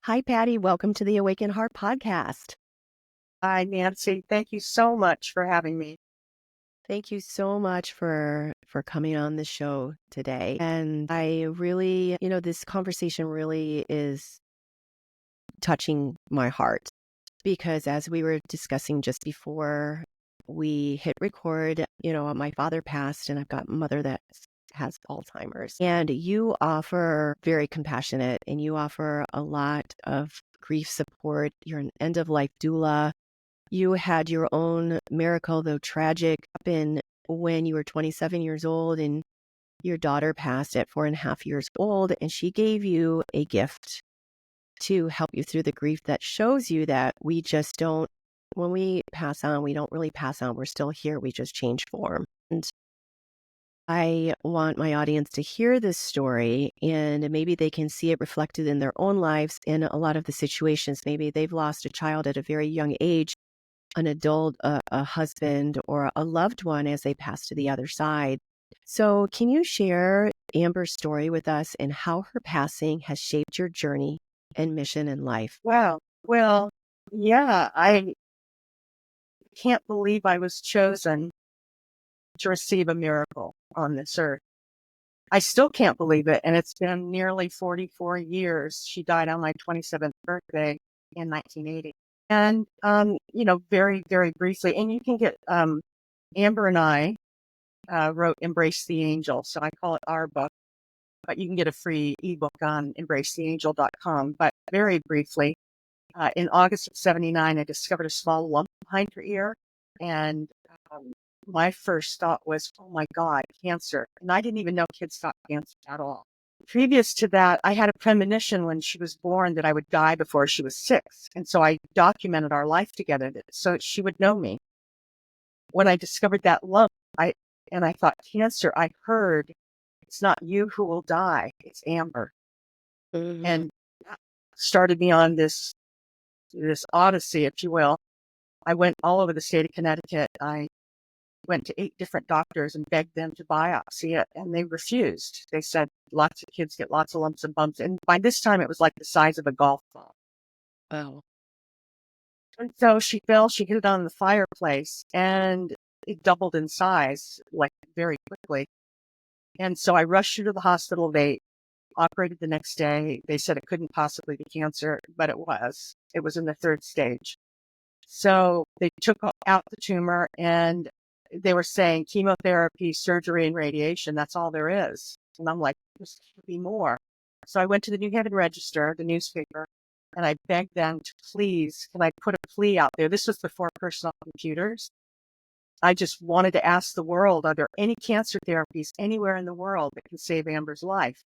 Hi, Patty. Welcome to the Awaken Heart podcast. Hi, Nancy. Thank you so much for having me. Thank you so much for coming on the show today. And I really, this conversation really is touching my heart because as we were discussing just before we hit record, my father passed and I've got a mother that has Alzheimer's. And you offer very compassionate and you offer a lot of grief support. You're an end of life doula. You had your own miracle, though tragic, happen when you were 27 years old and your daughter passed at 4.5 years old. And she gave you a gift to help you through the grief that shows you that we just don't, when we pass on, we don't really pass on. We're still here. We just change form. And I want my audience to hear this story and maybe they can see it reflected in their own lives in a lot of the situations. Maybe they've lost a child at a very young age, an adult, a husband, or a loved one as they pass to the other side. So, can you share Amber's story with us and how her passing has shaped your journey and mission in life? Wow. Well, yeah, I can't believe I was chosen to receive a miracle on this earth. I still can't believe it. And it's been nearly 44 years. She died on my 27th birthday in 1980. And, very, very briefly, and you can get, Amber and I wrote Embrace the Angel. So I call it our book, but you can get a free ebook on embracetheangel.com. But very briefly, in August of 79, I discovered a small lump behind her ear. And my first thought was, oh my God, cancer. And I didn't even know kids got cancer at all. Previous to that, I had a premonition when she was born that I would die before she was 6. And so I documented our life together so she would know me. When I discovered that lump, I thought, cancer, I heard it's not you who will die, it's Amber. Mm-hmm. And that started me on this odyssey, if you will. I went all over the state of Connecticut. I went to 8 different doctors and begged them to biopsy it, and they refused. They said lots of kids get lots of lumps and bumps. And by this time, it was like the size of a golf ball. Oh. And so she fell, she hit it on the fireplace, and it doubled in size, like very quickly. And so I rushed her to the hospital. They operated the next day. They said it couldn't possibly be cancer, but it was. It was in the 3rd stage. So they took out the tumor and they were saying chemotherapy, surgery, and radiation. That's all there is. And I'm like, there's got to be more. So I went to the New Haven Register, the newspaper, and I begged them to please, can I put a plea out there? This was before personal computers. I just wanted to ask the world, are there any cancer therapies anywhere in the world that can save Amber's life?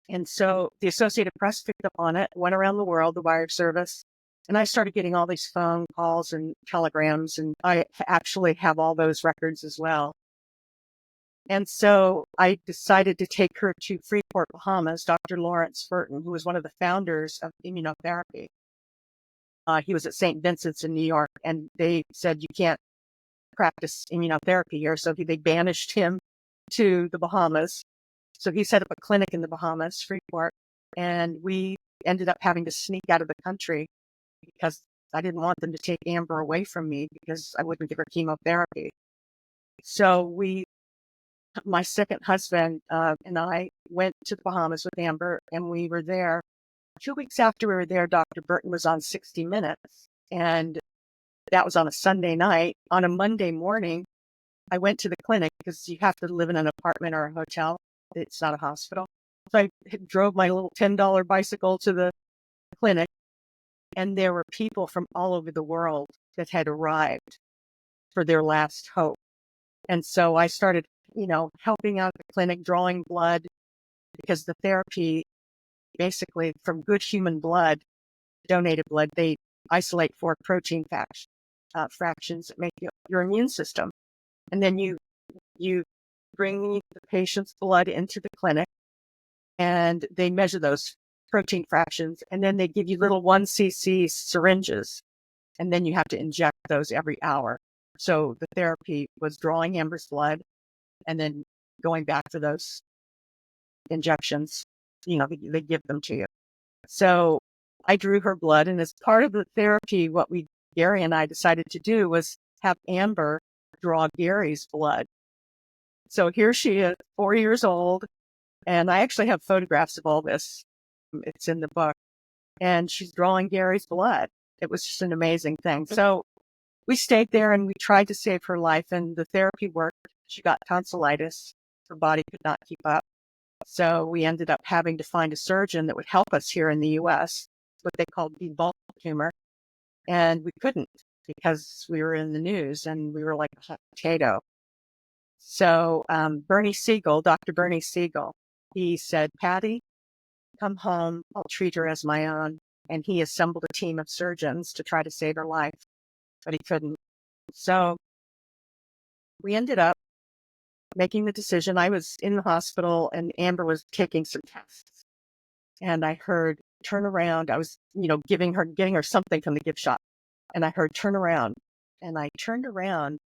And so the Associated Press picked up on it, went around the world, the wire service, and I started getting all these phone calls and telegrams, and I actually have all those records as well. And so I decided to take her to Freeport, Bahamas, Dr. Lawrence Burton, who was one of the founders of immunotherapy. He was at St. Vincent's in New York, and they said, you can't practice immunotherapy here. So they banished him to the Bahamas. So he set up a clinic in the Bahamas, Freeport, and we ended up having to sneak out of the country because I didn't want them to take Amber away from me because I wouldn't give her chemotherapy. So my second husband and I went to the Bahamas with Amber, and we were there. 2 weeks after we were there, Dr. Burton was on 60 Minutes, and that was on a Sunday night. On a Monday morning, I went to the clinic because you have to live in an apartment or a hotel. It's not a hospital. So I drove my little $10 bicycle to the clinic, and there were people from all over the world that had arrived for their last hope. And so I started, helping out the clinic, drawing blood, because the therapy, basically from good human blood, donated blood, they isolate 4 protein fractions that make your immune system. And then you bring the patient's blood into the clinic, and they measure those protein fractions, and then they give you little 1 cc syringes, and then you have to inject those every hour. So the therapy was drawing Amber's blood and then going back for those injections. They give them to you. So I drew her blood. And as part of the therapy, Gary and I decided to do was have Amber draw Gary's blood. So here she is, 4 years old. And I actually have photographs of all this. It's in the book. And she's drawing Gary's blood. It was just an amazing thing. So we stayed there and we tried to save her life, and the therapy worked. She got tonsillitis. Her body could not keep up. So we ended up having to find a surgeon that would help us here in the U.S., what they called debulk tumor. And we couldn't because we were in the news and we were like a hot potato. So Dr. Bernie Siegel, he said, Patti, come home. I'll treat her as my own. And he assembled a team of surgeons to try to save her life, but he couldn't. So we ended up making the decision. I was in the hospital and Amber was taking some tests. And I heard, turn around. I was, getting her something from the gift shop. And I heard, turn around. And I turned around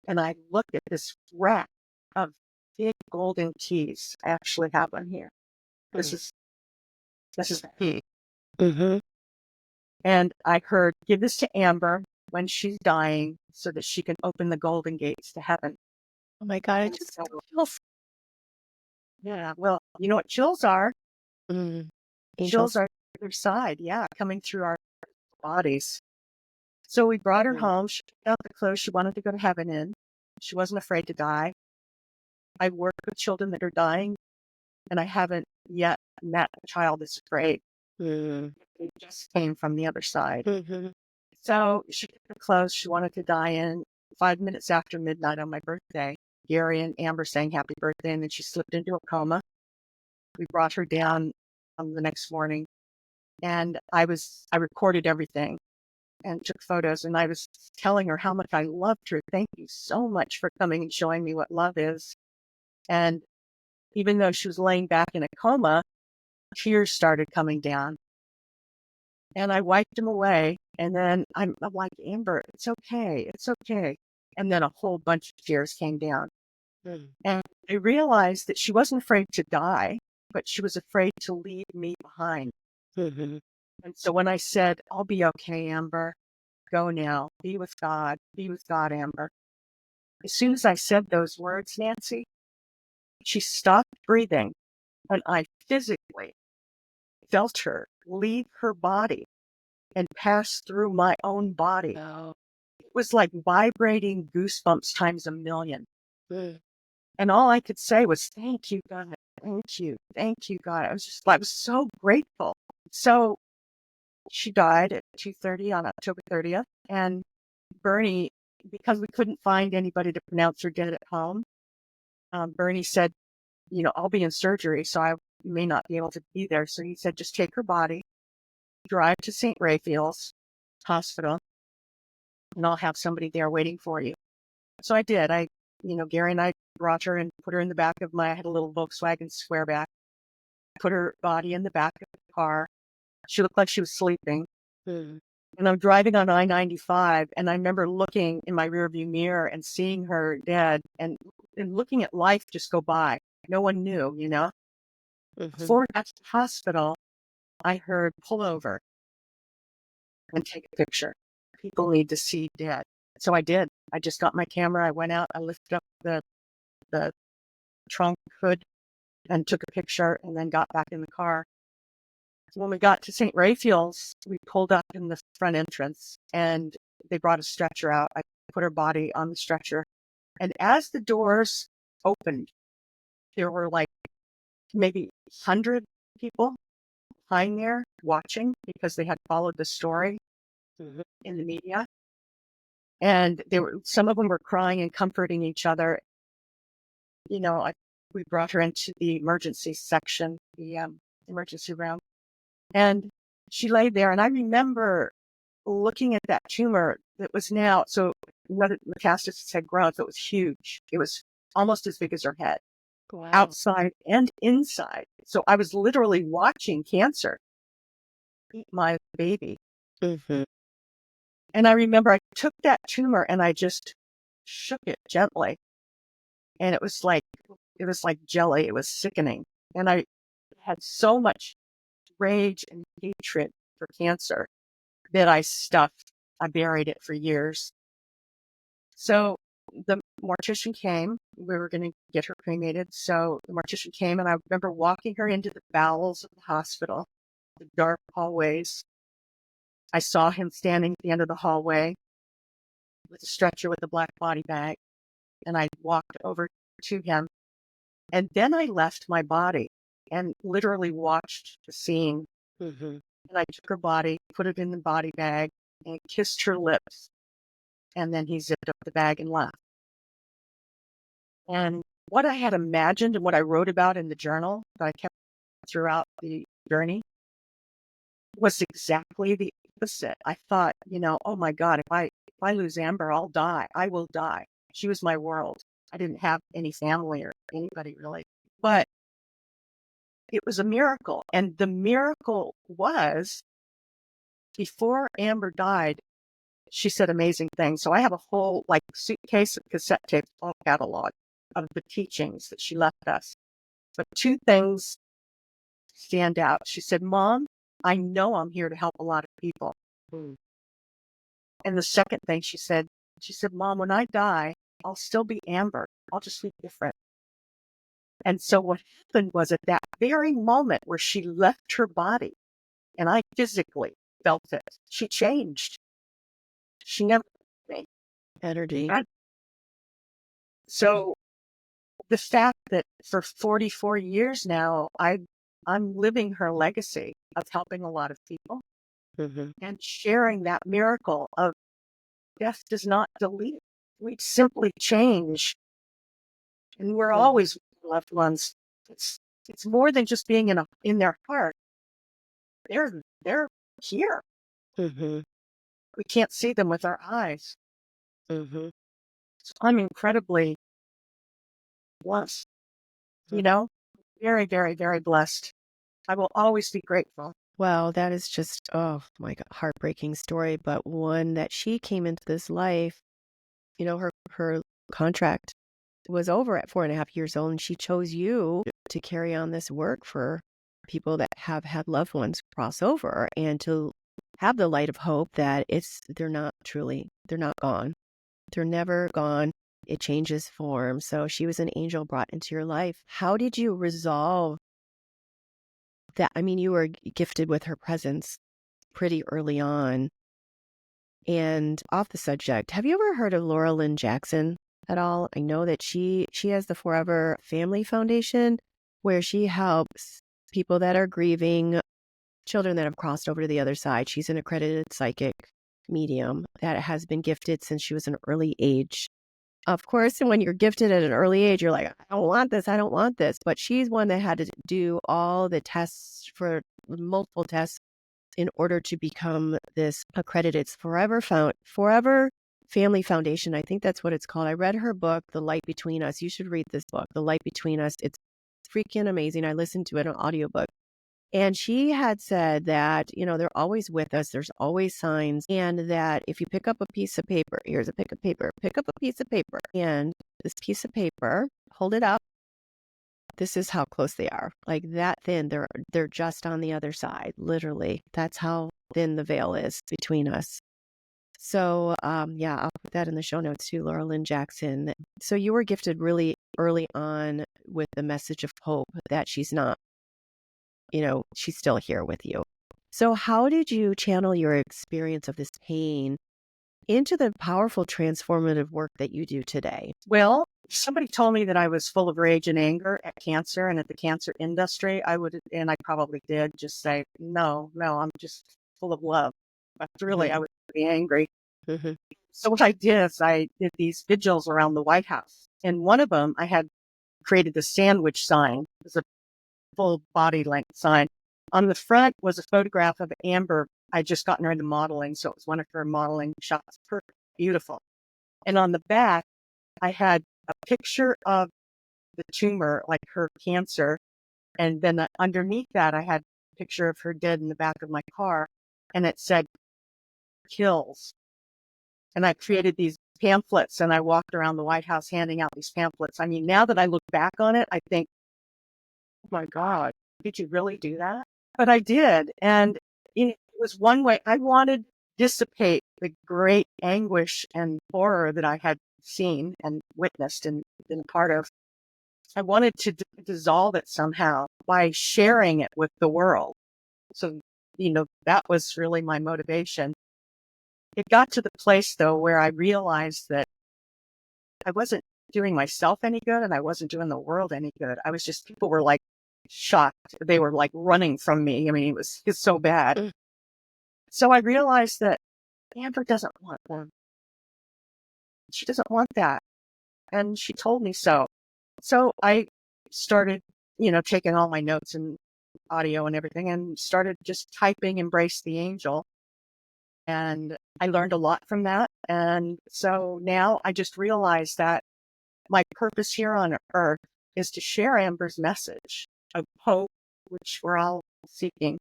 and I looked at this rack of big golden keys. I actually have one here. This is the key. Mm-hmm. And I heard, give this to Amber when she's dying so that she can open the golden gates to heaven. Oh my God, it And just so, feels. yeah, well, you know what chills are? Angels. Chills are the other side, coming through our bodies. So we brought her home. She picked out the clothes she wanted to go to heaven in. She wasn't afraid to die. I work with children that are dying, and I haven't yet met a child that's afraid. Mm-hmm. They just came from the other side. Mm-hmm. So she picked the clothes she wanted to die in. 5 minutes after midnight on my birthday, Gary and Amber sang happy birthday, and then she slipped into a coma. We brought her down the next morning, and I recorded everything and took photos, and I was telling her how much I loved her. Thank you so much for coming and showing me what love is. And even though she was laying back in a coma, tears started coming down. And I wiped them away. And then I'm like, Amber, it's okay. It's okay. And then a whole bunch of tears came down. Mm-hmm. And I realized that she wasn't afraid to die, but she was afraid to leave me behind. Mm-hmm. And so when I said, I'll be okay, Amber, go now, be with God, Amber. As soon as I said those words, Nancy, she stopped breathing, and I physically felt her leave her body and pass through my own body. Oh. It was like vibrating goosebumps times a million. Mm. And all I could say was, thank you, God. Thank you, God. I was so grateful. So she died at 2:30 on October 30th. And Bernie, because we couldn't find anybody to pronounce her dead at home, Bernie said, I'll be in surgery, so I may not be able to be there. So he said, just take her body, drive to St. Raphael's Hospital, and I'll have somebody there waiting for you. So I did. Gary and I brought her and put her in the back of I had a little Volkswagen Squareback, put her body in the back of the car. She looked like she was sleeping. Mm-hmm. And I'm driving on I-95, and I remember looking in my rearview mirror and seeing her dead and looking at life just go by. No one knew, Mm-hmm. Before we got to the hospital, I heard pull over and take a picture. People need to see dead. So I did. I just got my camera. I went out. I lifted up the trunk hood and took a picture and then got back in the car. When we got to St. Raphael's, we pulled up in the front entrance and they brought a stretcher out. I put her body on the stretcher. And as the doors opened, there were like maybe 100 people behind there watching because they had followed the story in the media. And some of them were crying and comforting each other. We brought her into the emergency section, the emergency room, and she lay there. And I remember looking at that tumor that was now, so another metastasis had grown, so it was huge. It was almost as big as her head, Wow. outside and inside. So I was literally watching cancer eat my baby. Mm-hmm. And I remember I took that tumor and I just shook it gently. And it was like jelly. It was sickening. And I had so much rage and hatred for cancer that I stuffed. I buried it for years. So the mortician came. We were going to get her cremated. So the mortician came, and I remember walking her into the bowels of the hospital, the dark hallways. I saw him standing at the end of the hallway with a stretcher with a black body bag, and I walked over to him. And then I left my body and literally watched the scene. Mm-hmm. And I took her body, put it in the body bag, and kissed her lips. And then he zipped up the bag and left. And what I had imagined and what I wrote about in the journal that I kept throughout the journey was exactly the opposite. I thought, oh my God, if I lose Amber, I'll die. I will die. She was my world. I didn't have any family or anybody really. But it was a miracle. And the miracle was before Amber died, she said amazing things. So I have a whole suitcase of cassette tapes, all catalog of the teachings that she left us. But two things stand out. She said, Mom, I know I'm here to help a lot of people. Mm. And the second thing she said, Mom, when I die, I'll still be Amber. I'll just be different. And so what happened was at that very moment where she left her body, and I physically felt it, she changed. She never me. Energy. So the fact that for 44 years now, I'm living her legacy of helping a lot of people Mm-hmm. and sharing that miracle of death does not delete. We simply change. And we're always with loved ones. It's more than just being in their heart. They're here. Mm-hmm. We can't see them with our eyes. Mm-hmm. So I'm incredibly blessed, very, very, very blessed. I will always be grateful. Well, that is just, oh my God, heartbreaking story, but one that she came into this life, her contract was over at 4.5 years old, and she chose you to carry on this work for people that have had loved ones cross over and to have the light of hope that they're not gone. They're never gone. It changes form. So she was an angel brought into your life. How did you resolve that? I mean, you were gifted with her presence pretty early on. And off the subject, have you ever heard of Laura Lynn Jackson at all? I know that she has the Forever Family Foundation, where she helps people that are grieving, children that have crossed over to the other side. She's an accredited psychic medium that has been gifted since she was an early age. Of course, when you're gifted at an early age, you're like, I don't want this. I don't want this. But she's one that had to do all the tests for multiple tests in order to become this accredited Forever Family Foundation. I think that's what it's called. I read her book, The Light Between Us. You should read this book, The Light Between Us. It's freaking amazing. I listened to it on audiobook. And she had said that, they're always with us. There's always signs. And that if you pick up a piece of paper, here's a pick up a piece of paper. And this piece of paper, hold it up. This is how close they are. Like that thin. They're just on the other side. Literally. That's how thin the veil is between us. So, yeah, I'll put that in the show notes too, Laura Lynn Jackson. So you were gifted really early on with the message of hope that she's not, she's still here with you. So how did you channel your experience of this pain into the powerful transformative work that you do today? Well, if somebody told me that I was full of rage and anger at cancer and at the cancer industry, I would, and I probably did, just say, no, I'm just full of love. But really, I was pretty angry. Mm-hmm. So what I did is I did these vigils around the White House. And one of them, I had created the sandwich sign. It was a full body length sign. On the front was a photograph of Amber. I'd just gotten her into modeling, so it was one of her modeling shots. Perfect, beautiful. And on the back, I had a picture of the tumor, like her cancer. And then underneath that, I had a picture of her dead in the back of my car. And it said, kills. And I created these pamphlets and I walked around the White House handing out these pamphlets. I mean, now that I look back on it, I think, oh my God, did you really do that? But I did. And it was one way. I wanted to dissipate the great anguish and horror that I had seen and witnessed and been part of. I wanted to dissolve it somehow by sharing it with the world. So, that was really my motivation. It got to the place, though, where I realized that I wasn't doing myself any good and I wasn't doing the world any good. People were like shocked. They were like running from me. I mean, it's so bad. Mm. So I realized that Amber doesn't want them. She doesn't want that. And she told me so. So I started, taking all my notes and audio and everything and started just typing Embrace the Angel. And I learned a lot from that. And so now I just realized that my purpose here on earth is to share Amber's message of hope, which we're all seeking,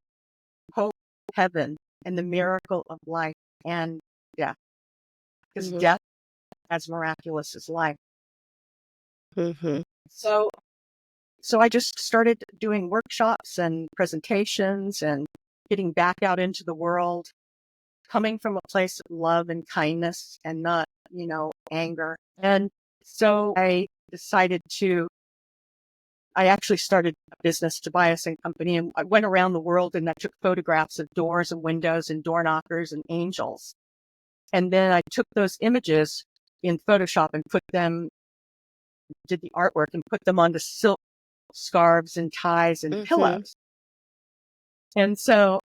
hope, heaven, and the miracle of life and death. Because Mm-hmm. death as miraculous as life. Mm-hmm. So I just started doing workshops and presentations and getting back out into the world, coming from a place of love and kindness and not, anger. And so I actually started a business, Tobias and Company, and I went around the world and I took photographs of doors and windows and door knockers and angels. And then I took those images in Photoshop and did the artwork and put them onto silk scarves and ties and Mm-hmm. pillows. And so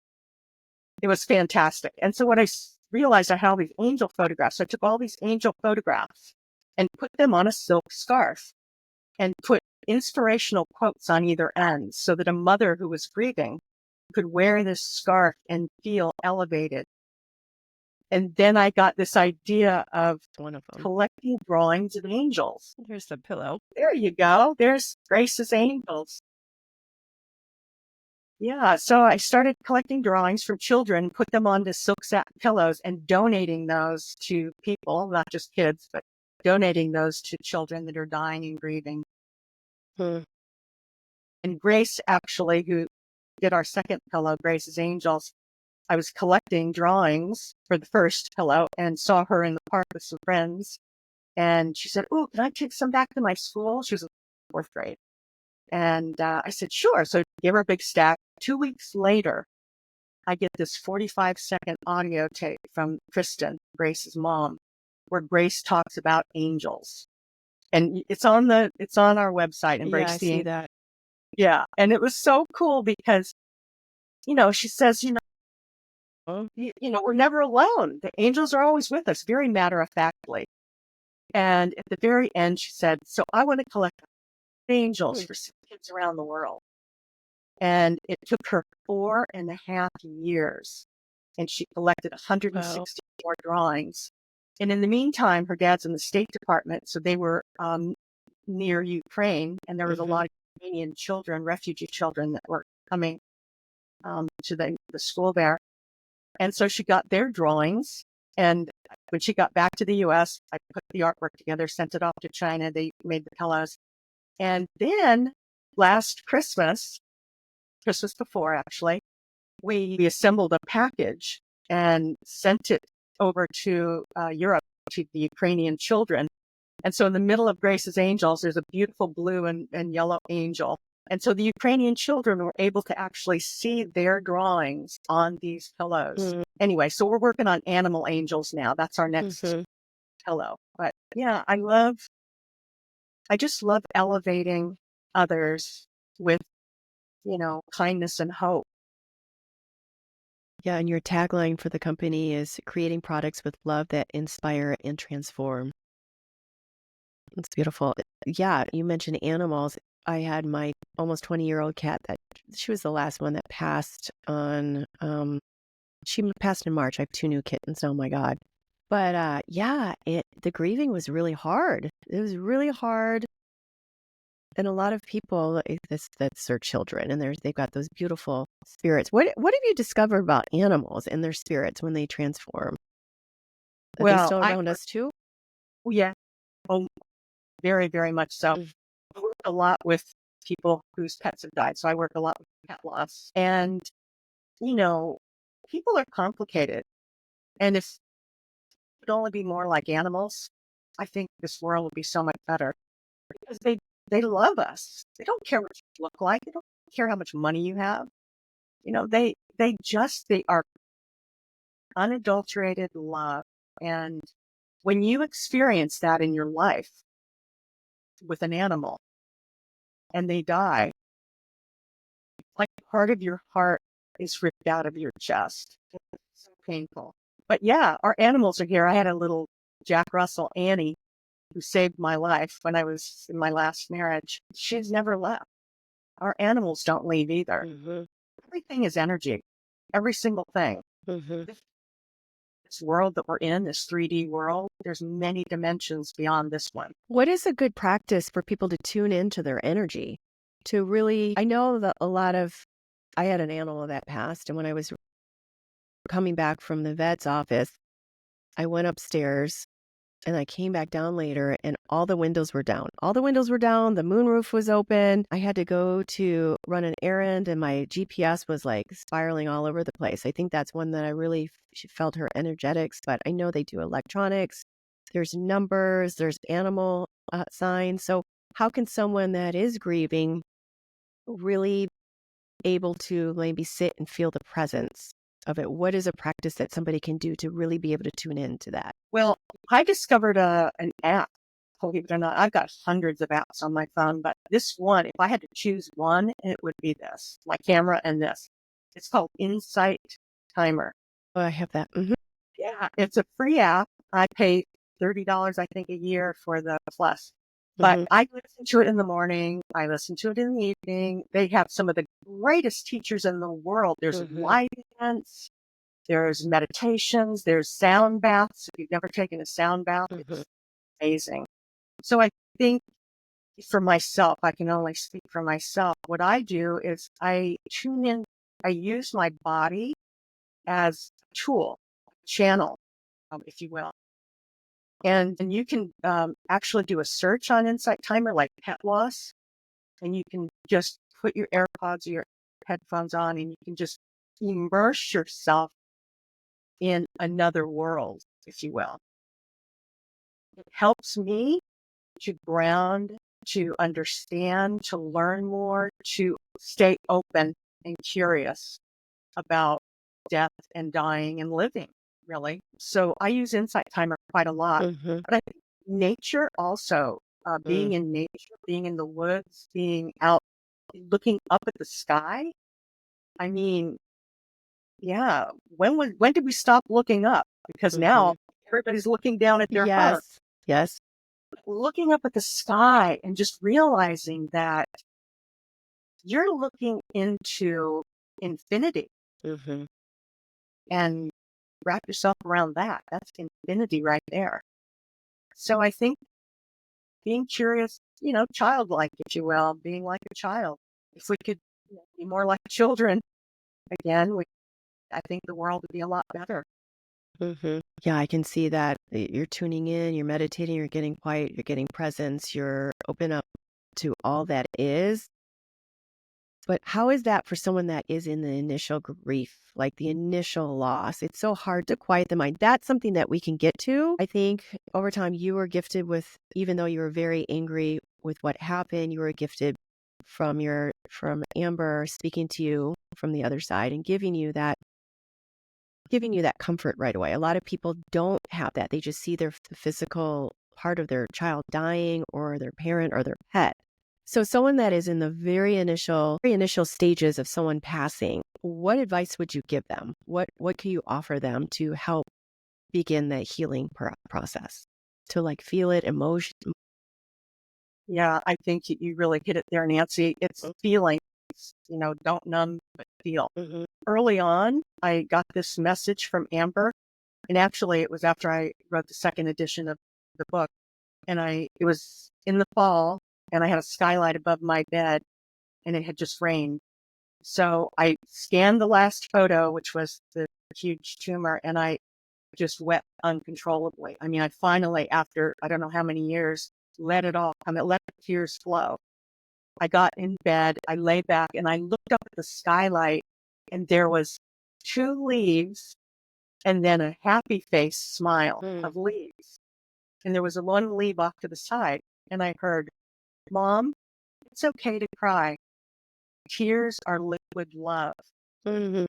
it was fantastic. And so when I realized I had all these angel photographs, so I took all these angel photographs and put them on a silk scarf and put inspirational quotes on either end so that a mother who was grieving could wear this scarf and feel elevated. And then I got this idea of One of them. collecting drawings of angels. Here's the pillow. There you go. There's Grace's angels. Yeah, so I started collecting drawings from children, put them onto silk satin pillows and donating those to people, not just kids, but donating those to children that are dying and grieving. Hmm. And Grace, actually, who did our second pillow, Grace's Angels, I was collecting drawings for the first pillow and saw her in the park with some friends. And she said, "Oh, can I take some back to my school?" She was in fourth grade. And I said, "Sure." So I gave her a big stack. 2 weeks later, I get this 45-second audio tape from Kristen, Grace's mom, where Grace talks about angels. And it's on our website, Yeah, Embrace I the see Angels. that. Yeah. And it was so cool because, she says, Oh. we're never alone. The angels are always with us, very matter of factly. And at the very end, she said, "So I want to collect angels for kids around the world." And it took her 4.5 years. And she collected 164 drawings. And in the meantime, her dad's in the State Department. So they were near Ukraine. And there was a lot of Ukrainian children, refugee children that were coming to the school there. And so she got their drawings. And when she got back to the U.S., I put the artwork together, sent it off to China. They made the pillows. And then last Christmas before, actually, we assembled a package and sent it over to Europe to the Ukrainian children. And so in the middle of Grace's Angels, there's a beautiful blue and yellow angel. And so the Ukrainian children were able to actually see their drawings on these pillows. Mm-hmm. Anyway, so we're working on animal angels now. That's our next pillow. But yeah, I just love elevating others with, kindness and hope. Yeah, and your tagline for the company is creating products with love that inspire and transform. It's beautiful. Yeah, you mentioned animals. I had my almost 20-year-old cat that she was the last one that passed on. She passed in March. I have 2 new kittens. Oh my God. But yeah, the grieving was really hard. It was really hard. And a lot of people that's their children, and they've got those beautiful spirits. What have you discovered about animals and their spirits when they transform? Are they Well, still around us too? yeah, oh, very, very much so. Mm. I work a lot with people whose pets have died. So I work a lot with pet loss. And, you know, people are complicated. And if it would only be more like animals, I think this world would be so much better because they love us. They don't care what you look like. They don't care how much money you have. They are unadulterated love. And when you experience that in your life with an animal and they die, like part of your heart is ripped out of your chest. It's so painful. But yeah, our animals are here. I had a little Jack Russell, Annie, who saved my life when I was in my last marriage. She's never left. Our animals don't leave either. Mm-hmm. Everything is energy. Every single thing. Mm-hmm. This world that we're in, this 3D world, there's many dimensions beyond this one. What is a good practice for people to tune into their energy? To really, I know that I had an animal that passed, and when I was coming back from the vet's office, I went upstairs and I came back down later and all the windows were down. All the windows were down. The moonroof was open. I had to go to run an errand and my GPS was like spiraling all over the place. I think that's one that I really felt her energetics, but I know they do electronics. There's numbers, there's animal signs. So how can someone that is grieving really able to maybe sit and feel the presence of it? What is a practice that somebody can do to really be able to tune into that? Well, I discovered an app. Believe it or not, I've got hundreds of apps on my phone, but this one, if I had to choose one, it would be this, my camera and this. It's called Insight Timer. Oh, I have that. Mm-hmm. Yeah, it's a free app. I pay $30, I think, a year for the plus. But Mm-hmm. I listen to it in the morning. I listen to it in the evening. They have some of the greatest teachers in the world. There's Mm-hmm. live events. There's meditations. There's sound baths. If you've never taken a sound bath, Mm-hmm. it's amazing. So I think for myself, I can only speak for myself. What I do is I tune in. I use my body as a tool, channel, if you will. And you can actually do a search on Insight Timer like pet loss, and you can just put your AirPods or your headphones on, and you can just immerse yourself in another world, if you will. It helps me to ground, to understand, to learn more, to stay open and curious about death and dying and living, really. So I use Insight Timer quite a lot. Mm-hmm. But I think nature also, being in nature, being in the woods, being out, looking up at the sky. I mean, yeah, when did we stop looking up? Because Mm-hmm. now everybody's looking down at their heart. Yes. Yes. Looking up at the sky and just realizing that you're looking into infinity Mm-hmm. and wrap yourself around that. That's infinity right there. So I think being curious, childlike, if you will, being like a child. If we could be more like children again, I think the world would be a lot better. Mm-hmm. Yeah, I can see that. You're tuning in, you're meditating, you're getting quiet, you're getting presence, you're open up to all that is. But how is that for someone that is in the initial grief, like the initial loss? It's so hard to quiet the mind. That's something that we can get to. I think over time you were gifted with, even though you were very angry with what happened, you were gifted from Amber speaking to you from the other side and giving you that comfort right away. A lot of people don't have that. They just see the physical part of their child dying or their parent or their pet. So someone that is in the very initial stages of someone passing, what advice would you give them? What can you offer them to help begin the healing process? To like feel it, emotion. Yeah, I think you really hit it there, Nancy. It's feelings, don't numb, but feel. Mm-hmm. Early on, I got this message from Amber, and actually it was after I wrote the second edition of the book, and it was in the fall, and I had a skylight above my bed, and it had just rained. So I scanned the last photo, which was the huge tumor, and I just wept uncontrollably. I mean, I finally, after I don't know how many years, let it all come. It let the tears flow. I got in bed, I lay back, and I looked up at the skylight, and there was two leaves and then a happy face smile Mm. of leaves. And there was a one leaf off to the side. And I heard, Mom, it's okay to cry. Tears are liquid love. Mhm.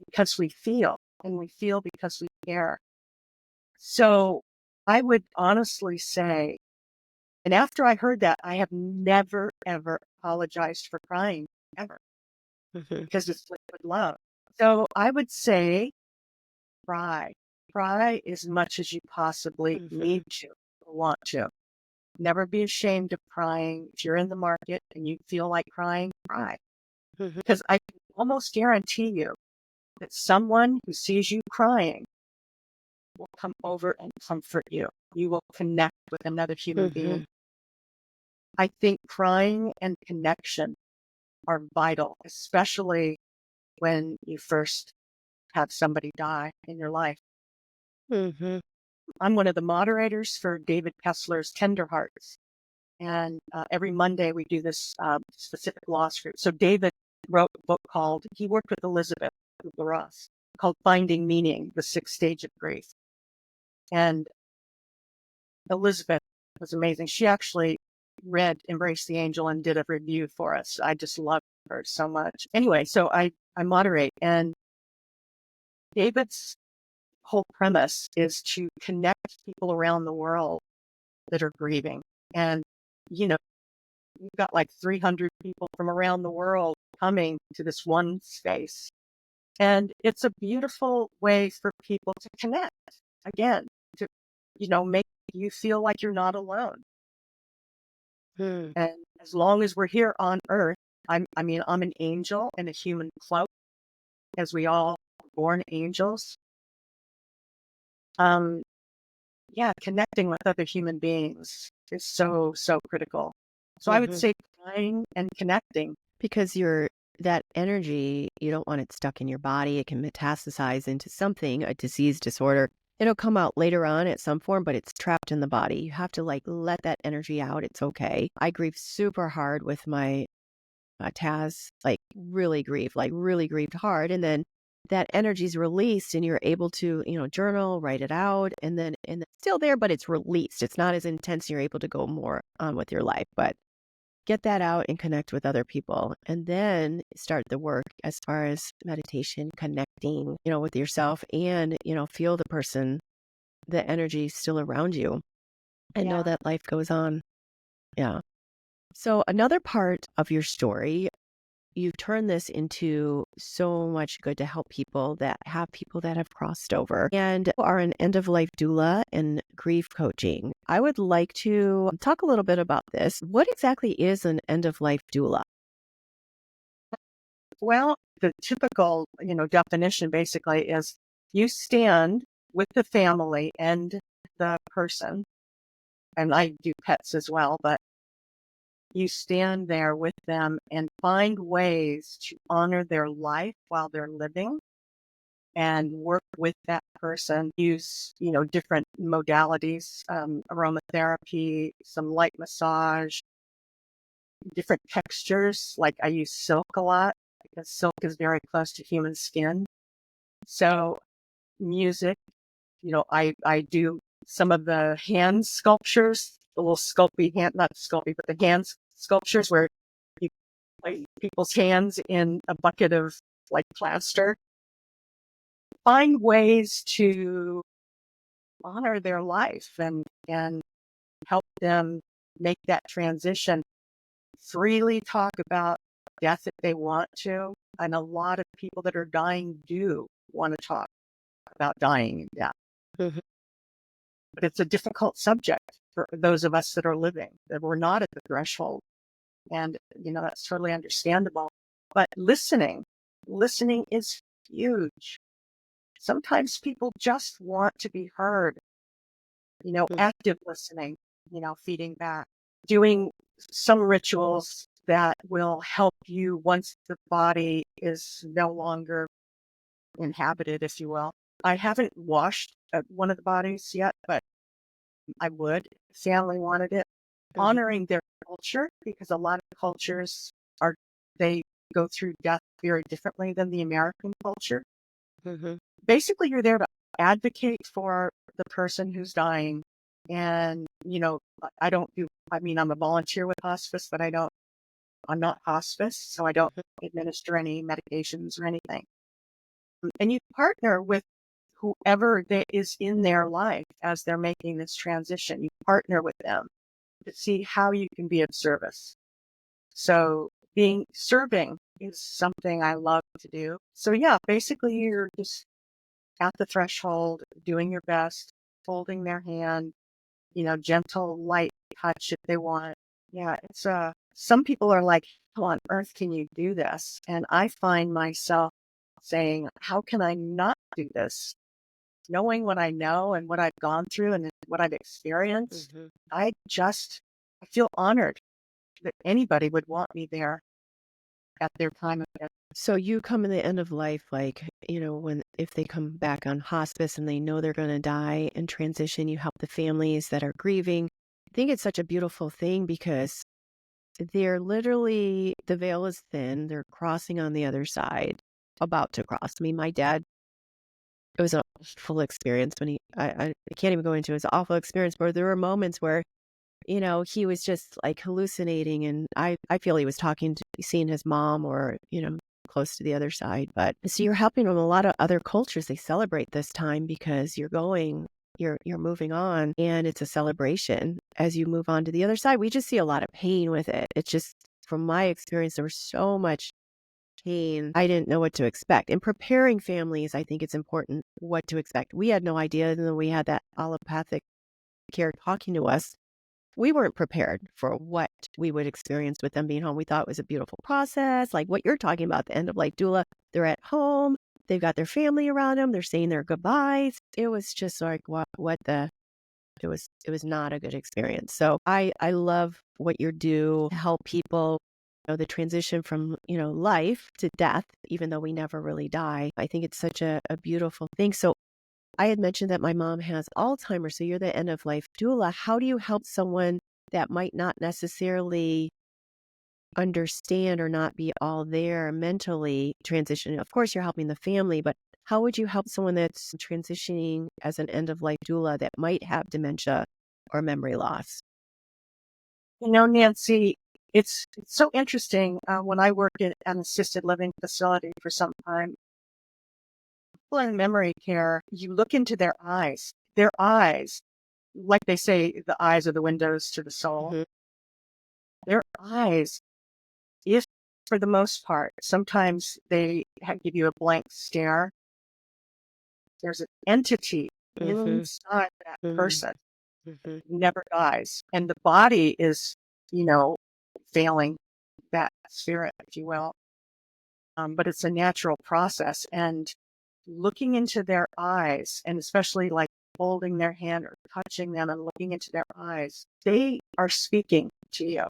Because we feel, and we feel because we care. So I would honestly say, and after I heard that, I have never, ever apologized for crying, ever, Mhm. because it's liquid love. So I would say, cry. Cry as much as you possibly Mhm. need to, or want to. Never be ashamed of crying. If you're in the market and you feel like crying, cry. Mhm. Because I can almost guarantee you that someone who sees you crying will come over and comfort you. You will connect with another human being. Mhm. I think crying and connection are vital, especially when you first have somebody die in your life. Mhm. I'm one of the moderators for David Kessler's Tender Hearts. And every Monday we do this specific loss group. So David wrote a book he worked with Elizabeth Kubler-Ross, called Finding Meaning, the Sixth Stage of Grief. And Elizabeth was amazing. She actually read Embrace the Angel and did a review for us. I just love her so much. Anyway, so I moderate, and David's whole premise is to connect people around the world that are grieving. And, you know, you've got like 300 people from around the world coming to this one space. And it's a beautiful way for people to connect again, to, make you feel like you're not alone. Mm. And as long as we're here on earth, I'm an angel in a human cloak, as we all are born angels. Yeah, connecting with other human beings is so, so critical. So I would Mhm. say crying and connecting. Because that energy, you don't want it stuck in your body. It can metastasize into something, a disease, disorder. It'll come out later on at some form, but it's trapped in the body. You have to like let that energy out. It's okay. I grieve super hard with my Taz, like really grieved hard. And then that energy's released and you're able to, journal, write it out, and it's still there, but it's released. It's not as intense. You're able to go more on with your life, but get that out and connect with other people. And then start the work as far as meditation, connecting, with yourself and, feel the person, the energy still around you and know Yeah. that life goes on. Yeah. So another part of your story, you've turned this into so much good to help people that have crossed over and are an end of life doula and grief coaching. I would like to talk a little bit about this. What exactly is an end of life doula? Well, the typical, definition basically is you stand with the family and the person, and I do pets as well, but you stand there with them and find ways to honor their life while they're living and work with that person. Use, different modalities, aromatherapy, some light massage, different textures. Like I use silk a lot because silk is very close to human skin. So music, I do some of the hand sculptures, the little sculpey hand, not sculpey, but the hand sculptures where you place people's hands in a bucket of like plaster. Find ways to honor their life and help them make that transition. Freely talk about death if they want to. And a lot of people that are dying do want to talk about dying and death. Mhm. But it's a difficult subject for those of us that are living, that we're not at the threshold. And, that's totally understandable. But listening is huge. Sometimes people just want to be heard, Mhm. active listening, feeding back, doing some rituals that will help you once the body is no longer inhabited, if you will. I haven't washed one of the bodies yet, but I would if family wanted it. Mhm. Honoring their culture, because a lot of cultures they go through death very differently than the American culture. Mhm. Basically, you're there to advocate for the person who's dying. And, I don't do, I mean, I'm a volunteer with hospice, but I'm not hospice, so I don't Mhm. administer any medications or anything. And you partner with whoever that is in their life as they're making this transition. You partner with them to see how you can be of service. So being serving is something I love to do. So yeah, basically you're just at the threshold, doing your best, holding their hand, gentle, light touch if they want. Yeah, it's some people are like, how on earth can you do this? And I find myself saying, how can I not do this? Knowing what I know and what I've gone through and what I've experienced, Mhm. I feel honored that anybody would want me there at their time of death. So you come in the end of life, like, when if they come back on hospice and they know they're going to die and transition, you help the families that are grieving. I think it's such a beautiful thing because they're literally, the veil is thin. They're crossing on the other side, about to cross. I mean, my dad, it was a full experience when I can't even go into his awful experience, but there were moments where, he was just like hallucinating. And I feel he was seeing his mom or, close to the other side. But so you're helping them. A lot of other cultures, they celebrate this time because you're moving on and it's a celebration as you move on to the other side. We just see a lot of pain with it. It's just, from my experience, there was so much pain. I didn't know what to expect. In preparing families, I think it's important what to expect. We had no idea. And then we had that allopathic care talking to us. We weren't prepared for what we would experience with them being home. We thought it was a beautiful process, like what you're talking about, the end of life doula. They're at home, they've got their family around them, they're saying their goodbyes. It was just like what the it was not a good experience. So I love what you do to help people, the transition from, life to death, even though we never really die. I think it's such a beautiful thing. So I had mentioned that my mom has Alzheimer's, so you're the end of life doula. How do you help someone that might not necessarily understand or not be all there mentally transition? Of course, you're helping the family, but how would you help someone that's transitioning as an end of life doula that might have dementia or memory loss? Nancy, it's so interesting. When I worked in an assisted living facility for some time, people in memory care, you look into their eyes. Their eyes, like they say, the eyes are the windows to the soul. Hmm. Their eyes, if for the most part, sometimes they give you a blank stare. There's an entity Hmm. inside that Hmm. person Hmm. who never dies. And the body is, you know, failing that spirit, if you will. But it's a natural process. And looking into their eyes, and especially like holding their hand or touching them and looking into their eyes, they are speaking to you,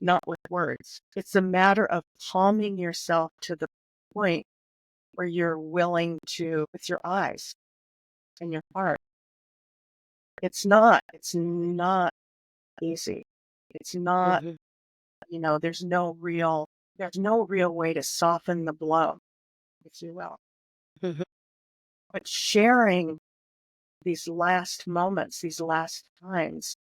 not with words. It's a matter of calming yourself to the point where you're willing to, with your eyes and your heart. It's not easy. It's not, Hmm. there's no real way to soften the blow, if you will. Hmm. But sharing these last moments, these last times,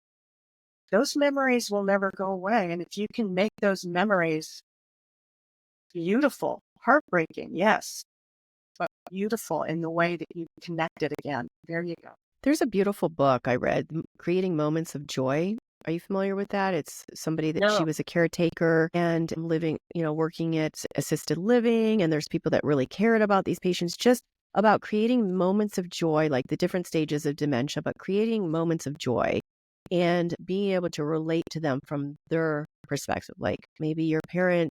those memories will never go away. And if you can make those memories beautiful, heartbreaking, yes, but beautiful in the way that you connected again, there you go. There's a beautiful book I read, Creating Moments of Joy. Are you familiar with that? It's somebody that she No. was a caretaker and living, working at assisted living. And there's people that really cared about these patients, just about creating moments of joy, like the different stages of dementia, but creating moments of joy and being able to relate to them from their perspective. Like maybe your parent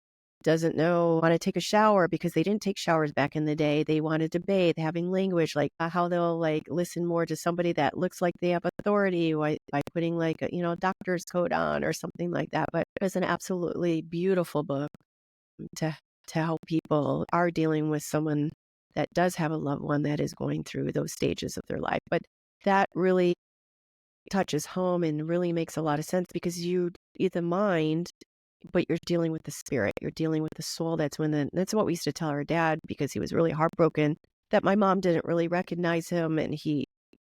doesn't know how to take a shower because they didn't take showers back in the day. They wanted to bathe, having language, like how they'll like listen more to somebody that looks like they have authority by putting like a, doctor's coat on or something like that. But it was an absolutely beautiful book to help people are dealing with someone that does have a loved one that is going through those stages of their life. But that really touches home and really makes a lot of sense because the mind but you're dealing with the spirit. You're dealing with the soul. That's that's what we used to tell our dad, because he was really heartbroken that my mom didn't really recognize him. And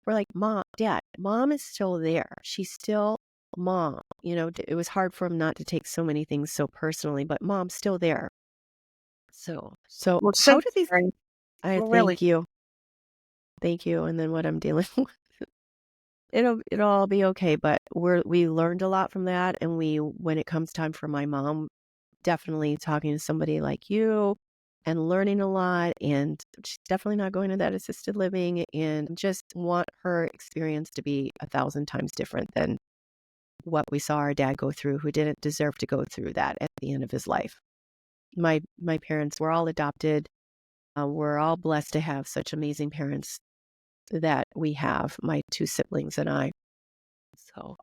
we're like, Mom, Dad, Mom is still there. She's still Mom. It was hard for him not to take so many things so personally, but Mom's still there. So Well, how since do these, I really, thank you. Thank you. And then what I'm dealing with, it'll all be okay. But we learned a lot from that. And when it comes time for my mom, definitely talking to somebody like you and learning a lot. And she's definitely not going to that assisted living, and just want her experience to be 1,000 times different than what we saw our dad go through, who didn't deserve to go through that at the end of his life. My parents were all adopted. We're all blessed to have such amazing parents that we have, my two siblings and I. So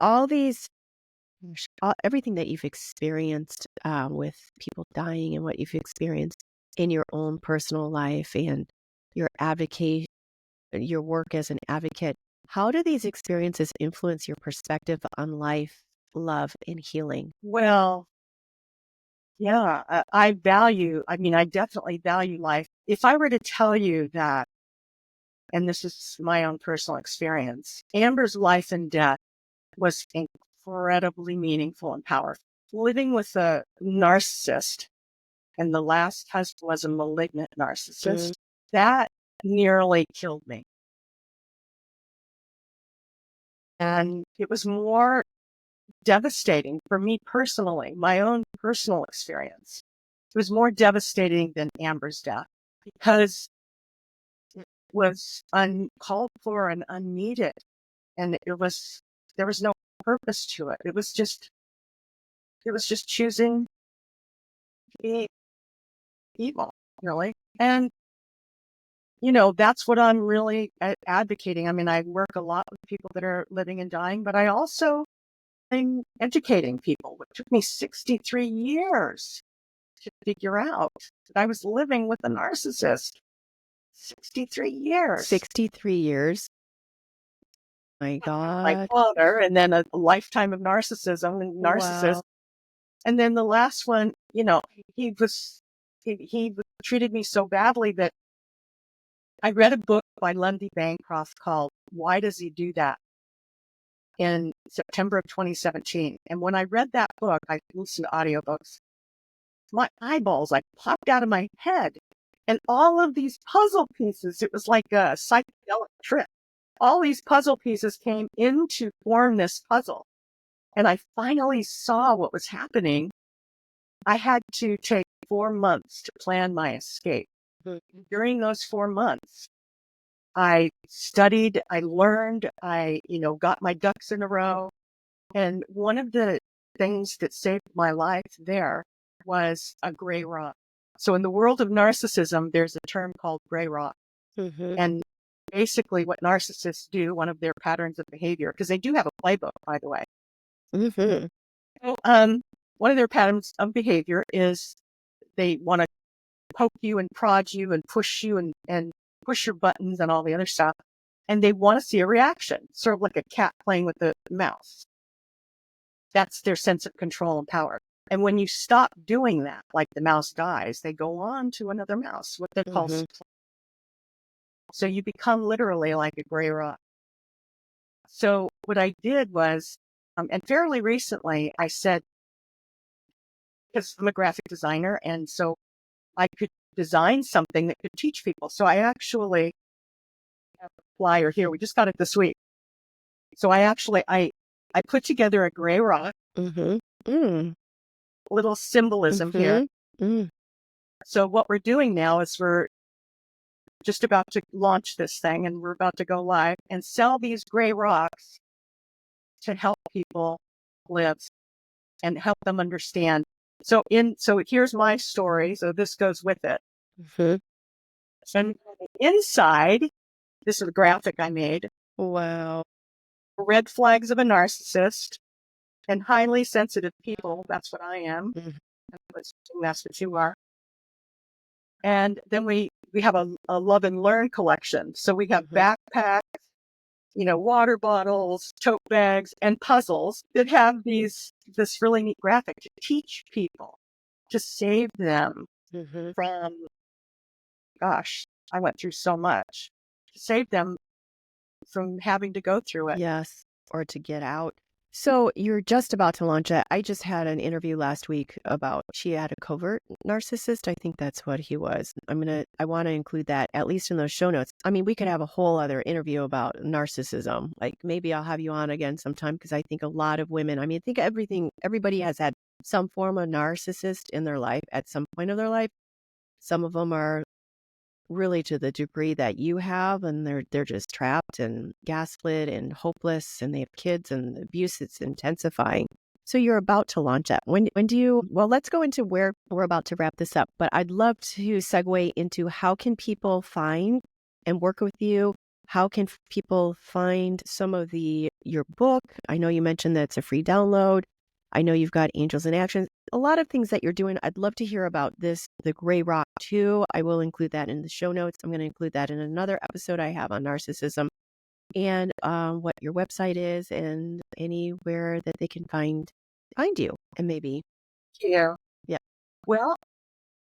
everything that you've experienced with people dying, and what you've experienced in your own personal life, and your advocate, your work as an advocate, how do these experiences influence your perspective on life, love, and healing? well, yeah, I definitely value life. If I were to tell you that, and this is my own personal experience, Amber's life and death was incredibly meaningful and powerful. Living with a narcissist, and the last husband was a malignant narcissist, that nearly killed me. And it was more devastating for me personally, my own personal experience. It was more devastating than Amber's death, because it was uncalled for and unneeded. And there was no purpose to it. It was just choosing to be evil, really. And, that's what I'm really advocating. I mean, I work a lot with people that are living and dying, but I also am educating people. It took me 63 years to figure out that I was living with a narcissist. 63 years. 63 years. My My God. father, and then a lifetime of narcissism and narcissist. Wow. And then the last one, he treated me so badly that I read a book by Lundy Bancroft called Why Does He Do That? In September of 2017. And when I read that book, I listened to audiobooks. My eyeballs popped out of my head. And all of these puzzle pieces, it was like a psychedelic trip. All these puzzle pieces came in to form this puzzle. And I finally saw what was happening. I had to take 4 months to plan my escape. During those 4 months, I studied, I learned, I got my ducks in a row. And one of the things that saved my life there was a gray rock. So in the world of narcissism, there's a term called gray rock. And basically what narcissists do, one of their patterns of behavior, because they do have a playbook, by the way. So, one of their patterns of behavior is they want to poke you and prod you and push you and push your buttons and all the other stuff. And they want to see a reaction, sort of like a cat playing with a mouse. That's their sense of control and power. And when you stop doing that, like the mouse dies, they go on to another mouse, what they call so you become literally like a gray rock. So what I did was, and fairly recently, I said, because I'm a graphic designer, and so I could design something that could teach people. So I actually have a flyer here. We just got it this week. So I put together a gray rock, little symbolism here. So what we're doing now is we're just about to launch this thing, and we're about to go live and sell these gray rocks to help people live and help them understand. So here's my story. So this goes with it. And inside, this is a graphic I made. Wow. Red flags of a narcissist and highly sensitive people. That's what I am. That's what you are. And then we have a love and learn collection. So we have backpacks, water bottles, tote bags, and puzzles that have this really neat graphic to teach people, to save them from, gosh, I went through so much, to save them from having to go through it. Yes, or to get out. So you're just about to launch it. I just had an interview last week about she had a covert narcissist. I think that's what he was. I want to include that at least in those show notes. I mean, we could have a whole other interview about narcissism. Like maybe I'll have you on again sometime because I think a lot of women, I think everybody has had some form of narcissist in their life at some point of their life. Some of them are really to the degree that you have, and they're just trapped and gaslit and hopeless, and they have kids, and the abuse it's intensifying. So you're about to launch it. When do you? Well, let's go into where we're about to wrap this up. But I'd love to segue into how can people find and work with you? How can people find some of your book? I know you mentioned that it's a free download. I know you've got Angels in Action, a lot of things that you're doing. I'd love to hear about this, the Gray Rock too. I will include that in the show notes. I'm going to include that in another episode I have on narcissism, and what your website is, and anywhere that they can find you, and maybe. Yeah. Yeah. Well,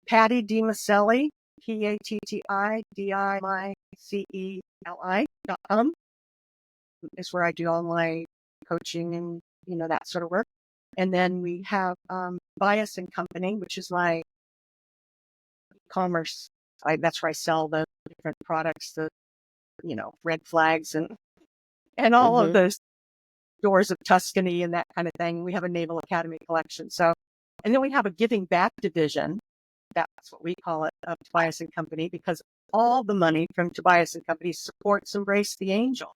Patti DiMiceli, PattiDimiceli.com is where I do all my coaching and, that sort of work. And then we have Bias and Company, which is my commerce. That's where I sell the different products, the red flags and all of those doors of Tuscany and that kind of thing. We have a Naval Academy collection. So, and then we have a giving back division. That's what we call it, of Tobias and Company, because all the money from Tobias and Company supports Embrace the Angel.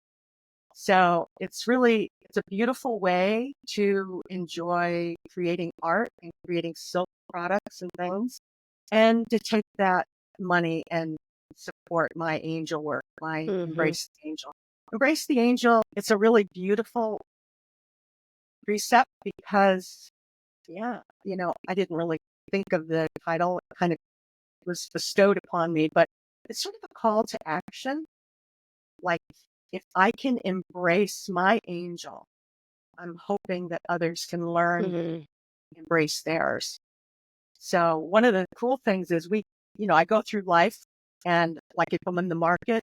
So it's a beautiful way to enjoy creating art and creating silk products and things, and to take that money and support my angel work, my Embrace the Angel. Embrace the Angel, it's a really beautiful precept because, I didn't really think of the title. It kind of was bestowed upon me, but it's sort of a call to action. Like, if I can embrace my angel, I'm hoping that others can learn to embrace theirs. So one of the cool things is I go through life, and like if I'm in the market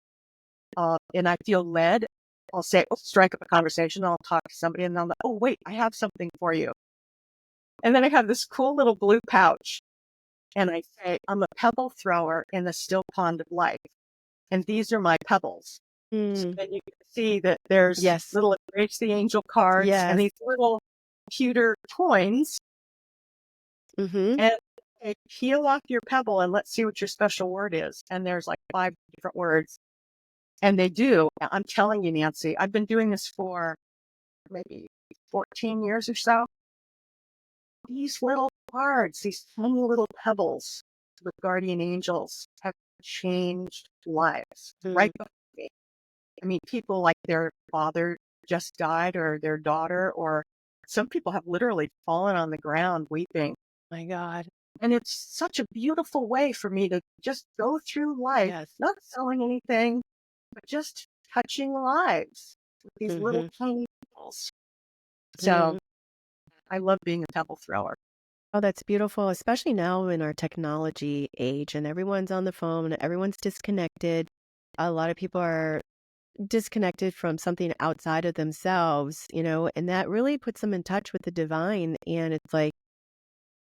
and I feel led, I'll say, strike up a conversation. I'll talk to somebody, and I'm like, oh, wait, I have something for you. And then I have this cool little blue pouch, and I say, I'm a pebble thrower in the still pond of life, and these are my pebbles. So then you can see that there's little Embrace the Angel cards and these little pewter coins. And peel off your pebble and let's see what your special word is. And there's like 5 different words. And they do. I'm telling you, Nancy, I've been doing this for maybe 14 years or so. These little cards, these tiny little pebbles with guardian angels have changed lives right before me. I mean, people like their father just died, or their daughter, or some people have literally fallen on the ground weeping. My God. And it's such a beautiful way for me to just go through life, not selling anything, but just touching lives with these little tiny pebbles. So I love being a pebble thrower. Oh, that's beautiful, especially now in our technology age, and everyone's on the phone, everyone's disconnected. A lot of people are disconnected from something outside of themselves, and that really puts them in touch with the divine. And it's like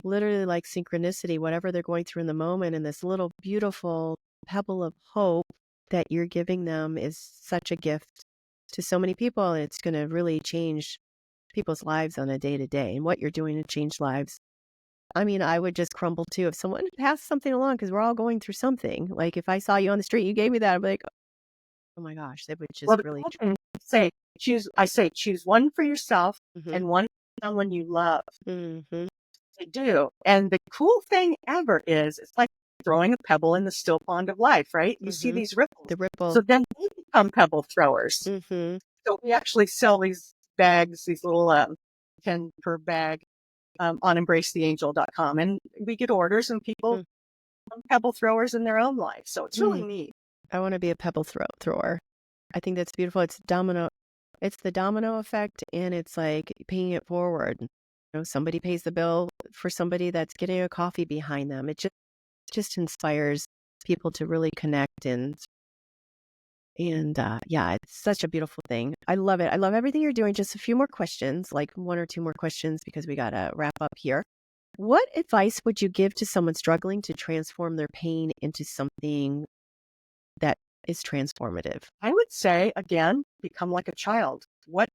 literally like synchronicity, whatever they're going through in the moment. And this little beautiful pebble of hope that you're giving them is such a gift to so many people. And it's going to really change people's lives on a day to day, and what you're doing to change lives. I mean, I would just crumble too if someone passed something along, because we're all going through something. Like if I saw you on the street, you gave me that, I'm like, oh my gosh, that would just really choose one for yourself and one for someone you love. They do. And the cool thing ever is, it's like throwing a pebble in the still pond of life, right? You see these ripples. The ripple. So then they become pebble throwers. So we actually sell these bags, these little 10 per bag on embracetheangel.com. And we get orders, and people become pebble throwers in their own life. So it's really neat. I want to be a pebble thrower. I think that's beautiful. It's the domino effect, and it's like paying it forward. Somebody pays the bill for somebody that's getting a coffee behind them. It just inspires people to really connect and yeah, it's such a beautiful thing. I love it. I love everything you're doing. Just a few more questions, like one or two more questions because we got to wrap up here. What advice would you give to someone struggling to transform their pain into something that is transformative? I would say, again, become like a child. What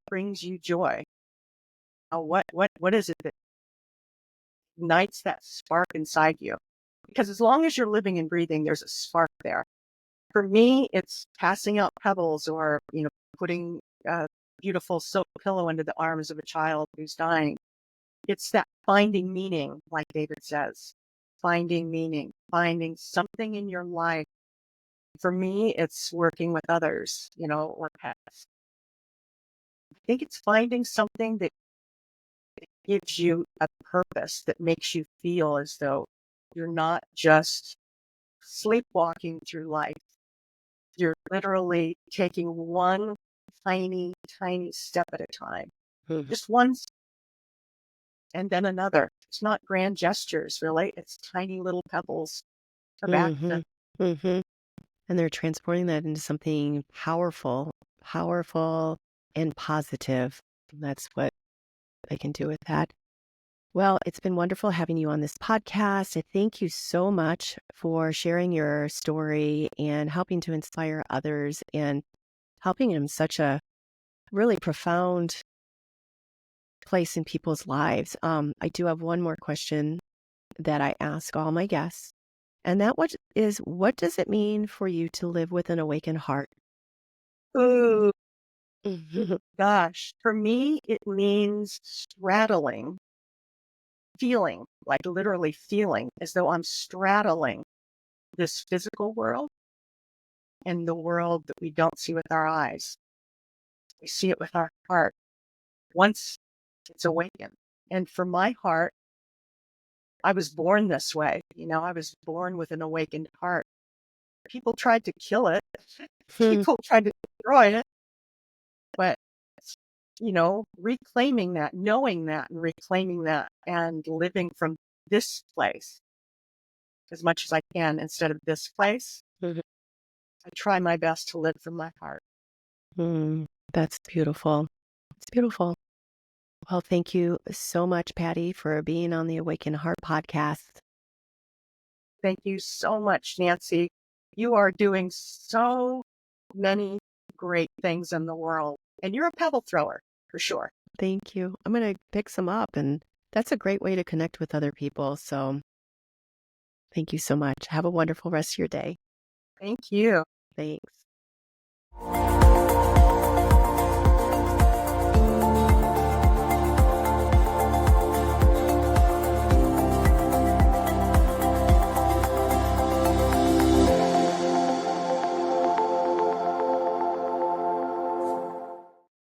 brings you joy? What is it that ignites that spark inside you? Because as long as you're living and breathing, there's a spark there. For me, it's passing out pebbles or, putting a beautiful silk pillow into the arms of a child who's dying. It's that finding meaning, like David says, finding meaning, finding something in your life. For me, it's working with others, or pets. I think it's finding something that gives you a purpose that makes you feel as though you're not just sleepwalking through life. You're literally taking one tiny, tiny step at a time. Mhm. Just one and then another. It's not grand gestures, really. It's tiny little pebbles of action. Mhm. And they're transporting that into something powerful and positive. That's what I can do with that. Well, it's been wonderful having you on this podcast. I thank you so much for sharing your story and helping to inspire others and helping in such a really profound place in people's lives. I do have one more question that I ask all my guests, and what does it mean for you to live with an awakened heart? Ooh, Mhm. gosh. For me, it means straddling, feeling, like literally feeling as though I'm straddling this physical world and the world that we don't see with our eyes. We see it with our heart once it's awakened. And for my heart, I was born this way. I was born with an awakened heart. People tried to kill it. People tried to destroy it. But, reclaiming that, knowing that and reclaiming that and living from this place as much as I can instead of this place, Mhm. I try my best to live from my heart. Mm, that's beautiful. It's beautiful. Well, thank you so much, Patty, for being on the Awaken Heart podcast. Thank you so much, Nancy. You are doing so many great things in the world, and you're a pebble thrower for sure. Thank you. I'm going to pick some up, and that's a great way to connect with other people. So thank you so much. Have a wonderful rest of your day. Thank you. Thanks.